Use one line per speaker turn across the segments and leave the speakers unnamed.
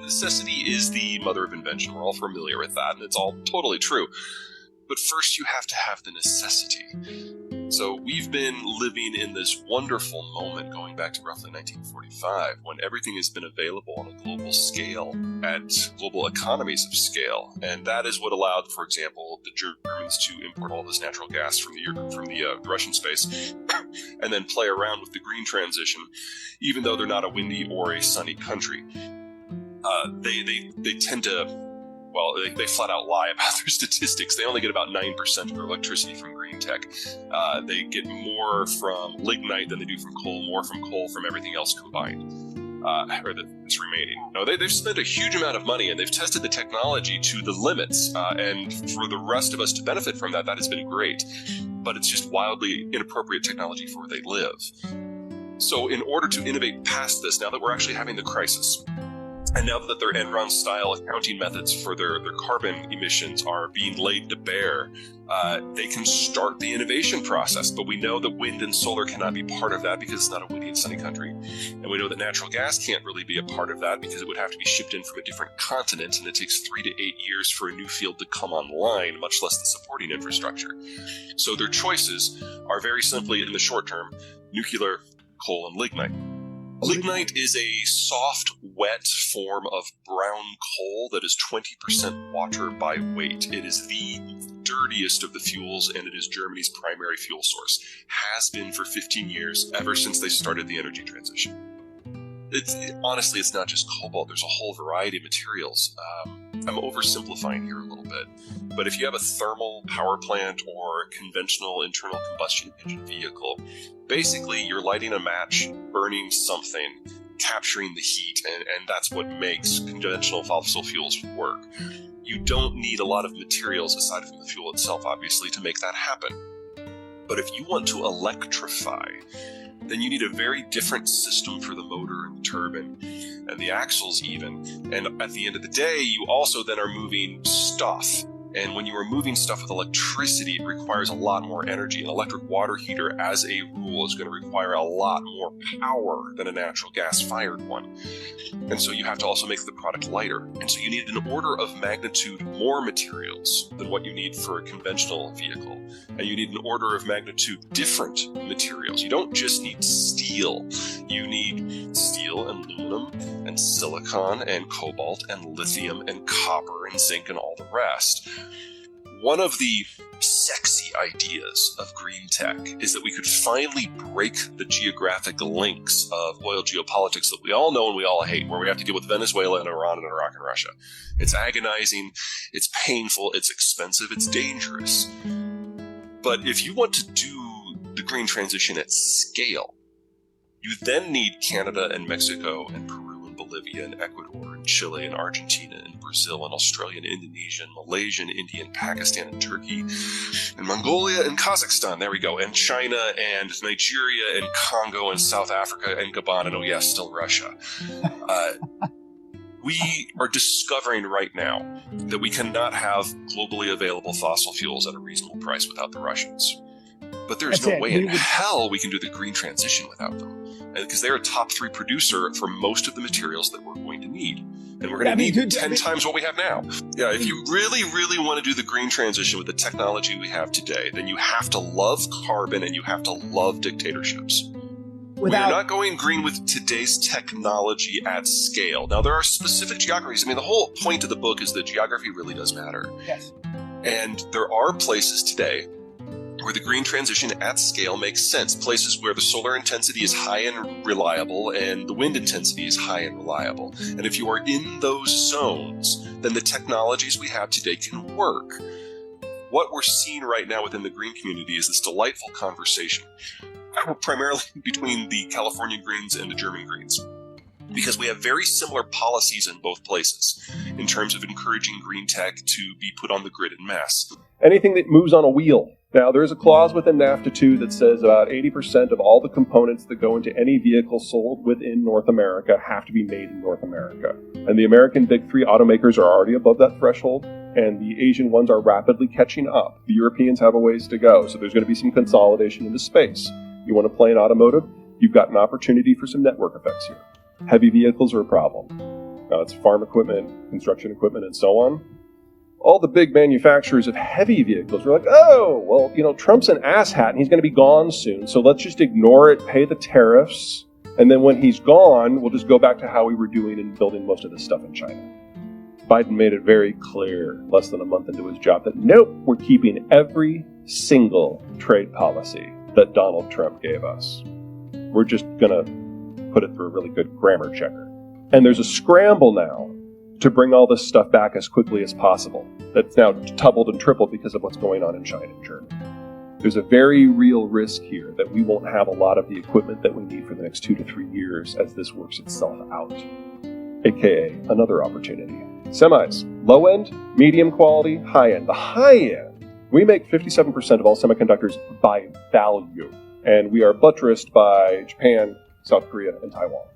necessity is the mother of invention. We're all familiar with that, and it's all totally true. But first you have to have the necessity. So we've been living in this wonderful moment going back to roughly 1945 when everything has been available on a global scale at global economies of scale. And that is what allowed, for example, the Germans to import all this natural gas from the Russian space and then play around with the green transition, even though they're not a windy or a sunny country. They tend to... Well, they flat out lie about their statistics. They only get about 9% of their electricity from green tech. They get more from lignite than they do from coal, more from coal from everything else combined, or that's remaining. No, they've spent a huge amount of money, and they've tested the technology to the limits. And for the rest of us to benefit from that has been great. But it's just wildly inappropriate technology for where they live. So in order to innovate past this, now that we're actually having the crisis, and now that their Enron-style accounting methods for their carbon emissions are being laid to bear, they can start the innovation process. But we know that wind and solar cannot be part of that because it's not a windy and sunny country. And we know that natural gas can't really be a part of that because it would have to be shipped in from a different continent, and it takes 3 to 8 years for a new field to come online, much less the supporting infrastructure. So their choices are very simply, in the short term, nuclear, coal, and lignite. Lignite is a soft, wet form of brown coal that is 20% water by weight. It is the dirtiest of the fuels, and it is Germany's primary fuel source. Has been for 15 years, ever since they started the energy transition. Honestly, it's not just cobalt. There's a whole variety of materials. I'm oversimplifying here a little bit, but if you have a thermal power plant or a conventional internal combustion engine vehicle, basically you're lighting a match, burning something, capturing the heat, and that's what makes conventional fossil fuels work. You don't need a lot of materials aside from the fuel itself, obviously, to make that happen. But if you want to electrify, then you need a very different system for the motor and the turbine and the axles even. And at the end of the day, you also then are moving stuff. And when you are moving stuff with electricity, it requires a lot more energy. An electric water heater, as a rule, is going to require a lot more power than a natural gas-fired one. And so you have to also make the product lighter. And so you need an order of magnitude more materials than what you need for a conventional vehicle. And you need an order of magnitude different materials. You don't just need steel. You need steel and aluminum and silicon and cobalt and lithium and copper and zinc and all the rest. One of the sexy ideas of green tech is that we could finally break the geographic links of oil geopolitics that we all know and we all hate, where we have to deal with Venezuela and Iran and Iraq and Russia. It's agonizing, it's painful, it's expensive, it's dangerous. But if you want to do the green transition at scale, you then need Canada and Mexico and Peru and Bolivia and Ecuador and Chile and Argentina and Brazil and Australia and Indonesia and Malaysia and India and Pakistan and Turkey and Mongolia and Kazakhstan, there we go, and China and Nigeria and Congo and South Africa and Gabon and, oh yes, still Russia. We are discovering right now that we cannot have globally available fossil fuels at a reasonable price without the Russians. But there's no way in hell we can do the green transition without them. Because they're a top 3 producer for most of the materials that we're going to need. And we're going to need 10 times what we have now. Yeah, if you really, really want to do the green transition with the technology we have today, then you have to love carbon and you have to love dictatorships. We're not going green with today's technology at scale. Now, there are specific geographies. I mean, the whole point of the book is that geography really does matter.
Yes.
And there are places today where the green transition at scale makes sense. Places where the solar intensity is high and reliable and the wind intensity is high and reliable. And if you are in those zones, then the technologies we have today can work. What we're seeing right now within the green community is this delightful conversation, primarily between the California Greens and the German Greens, because we have very similar policies in both places in terms of encouraging green tech to be put on the grid en masse.
Anything that moves on a wheel. Now, there's a clause within NAFTA 2 that says about 80% of all the components that go into any vehicle sold within North America have to be made in North America. And the American big 3 automakers are already above that threshold, and the Asian ones are rapidly catching up. The Europeans have a ways to go, so there's going to be some consolidation in the space. You want to play in automotive? You've got an opportunity for some network effects here. Heavy vehicles are a problem. Now, it's farm equipment, construction equipment, and so on. All the big manufacturers of heavy vehicles were like, oh, well, Trump's an asshat and he's going to be gone soon, so let's just ignore it, pay the tariffs, and then when he's gone, we'll just go back to how we were doing and building most of this stuff in China. Biden made it very clear, less than a month into his job, that nope, we're keeping every single trade policy that Donald Trump gave us. We're just going to put it through a really good grammar checker. And there's a scramble now to bring all this stuff back as quickly as possible. That's now doubled and tripled because of what's going on in China and Germany. There's a very real risk here that we won't have a lot of the equipment that we need for the next 2 to 3 years as this works itself out. AKA another opportunity. Semis, low end, medium quality, high end. The high end, we make 57% of all semiconductors by value, and we are buttressed by Japan, South Korea, and Taiwan.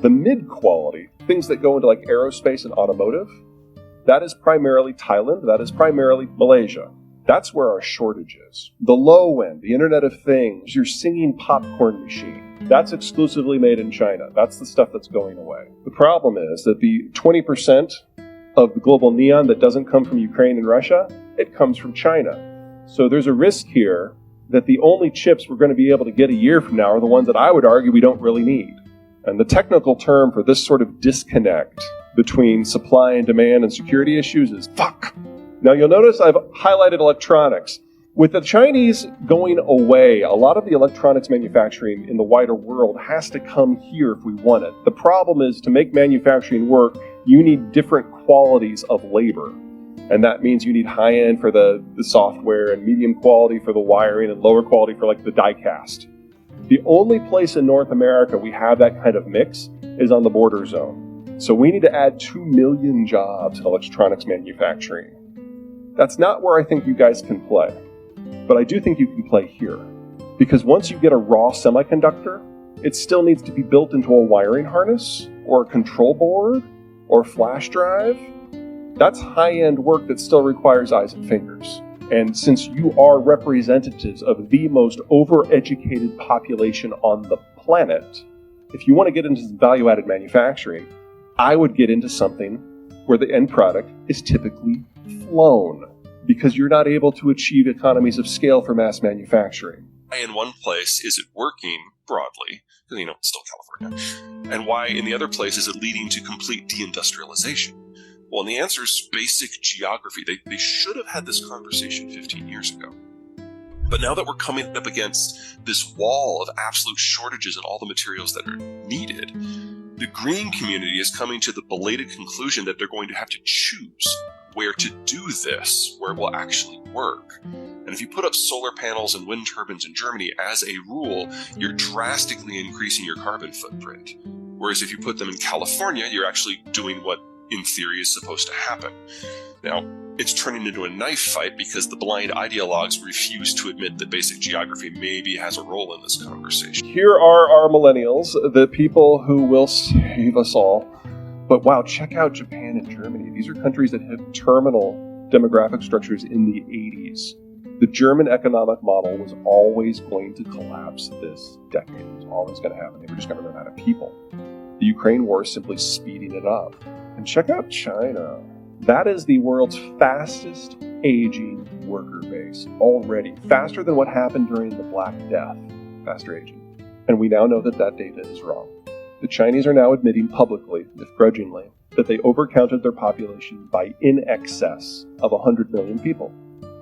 The mid quality, things that go into like aerospace and automotive, that is primarily Thailand, that is primarily Malaysia. That's where our shortage is. The low end, the Internet of Things, your singing popcorn machine, that's exclusively made in China. That's the stuff that's going away. The problem is that the 20% of the global neon that doesn't come from Ukraine and Russia, it comes from China. So there's a risk here that the only chips we're going to be able to get a year from now are the ones that I would argue we don't really need. And the technical term for this sort of disconnect between supply and demand and security issues is fuck. Now you'll notice I've highlighted electronics. With the Chinese going away, a lot of the electronics manufacturing in the wider world has to come here if we want it. The problem is to make manufacturing work, you need different qualities of labor. And that means you need high end for the software and medium quality for the wiring and lower quality for like the die cast. The only place in North America we have that kind of mix is on the border zone. So we need to add 2 million jobs in electronics manufacturing. That's not where I think you guys can play. But I do think you can play here. Because once you get a raw semiconductor, it still needs to be built into a wiring harness, or a control board, or flash drive. That's high-end work that still requires eyes and fingers. And since you are representatives of the most overeducated population on the planet, if you want to get into some value-added manufacturing, I would get into something where the end product is typically flown, because you're not able to achieve economies of scale for mass manufacturing.
Why in one place is it working broadly, because, it's still California, and why in the other place is it leading to complete deindustrialization? Well, and the answer is basic geography. They should have had this conversation 15 years ago. But now that we're coming up against this wall of absolute shortages in all the materials that are needed, the green community is coming to the belated conclusion that they're going to have to choose where to do this, where it will actually work. And if you put up solar panels and wind turbines in Germany as a rule, you're drastically increasing your carbon footprint. Whereas if you put them in California, you're actually doing what in theory is supposed to happen. Now, it's turning into a knife fight because the blind ideologues refuse to admit that basic geography maybe has a role in this conversation.
Here are our millennials, the people who will save us all. But wow, check out Japan and Germany. These are countries that have terminal demographic structures in the 80s. The German economic model was always going to collapse this decade. It was always going to happen. They were just going to run out of people. The Ukraine war is simply speeding it up. And check out China. That is the world's fastest aging worker base already. Faster than what happened during the Black Death. Faster aging. And we now know that that data is wrong. The Chinese are now admitting publicly, if grudgingly, that they overcounted their population by in excess of 100 million people.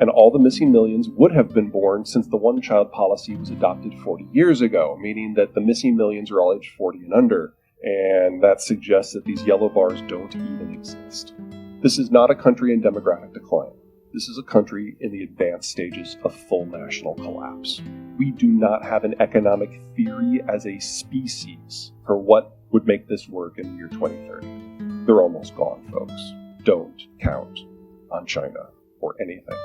And all the missing millions would have been born since the one-child policy was adopted 40 years ago, meaning that the missing millions are all aged 40 and under. And that suggests that these yellow bars don't even exist. This is not a country in demographic decline. This is a country in the advanced stages of full national collapse. We do not have an economic theory as a species for what would make this work in the year 2030. They're almost gone, folks. Don't count on China or anything.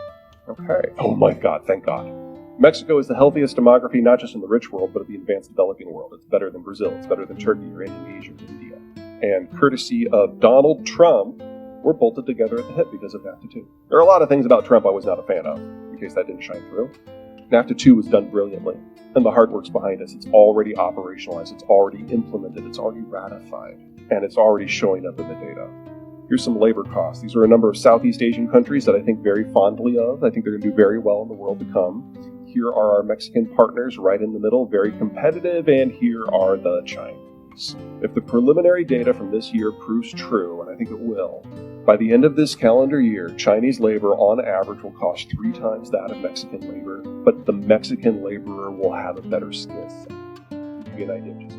Okay. Oh my God, thank God. Mexico is the healthiest demography, not just in the rich world, but in the advanced developing world. It's better than Brazil. It's better than Turkey or Indonesia or India. And courtesy of Donald Trump, we're bolted together at the hip because of NAFTA too. There are a lot of things about Trump I was not a fan of, in case that didn't shine through. NAFTA 2 was done brilliantly, and the hard work's behind us. It's already operationalized, it's already implemented, it's already ratified, and it's already showing up in the data. Here's some labor costs. These are a number of Southeast Asian countries that I think very fondly of. I think they're going to do very well in the world to come. Here are our Mexican partners right in the middle, very competitive, and here are the Chinese. If the preliminary data from this year proves true, and I think it will, by the end of this calendar year, Chinese labor on average will cost 3 times that of Mexican labor, but the Mexican laborer will have a better skill set. To give you an idea of just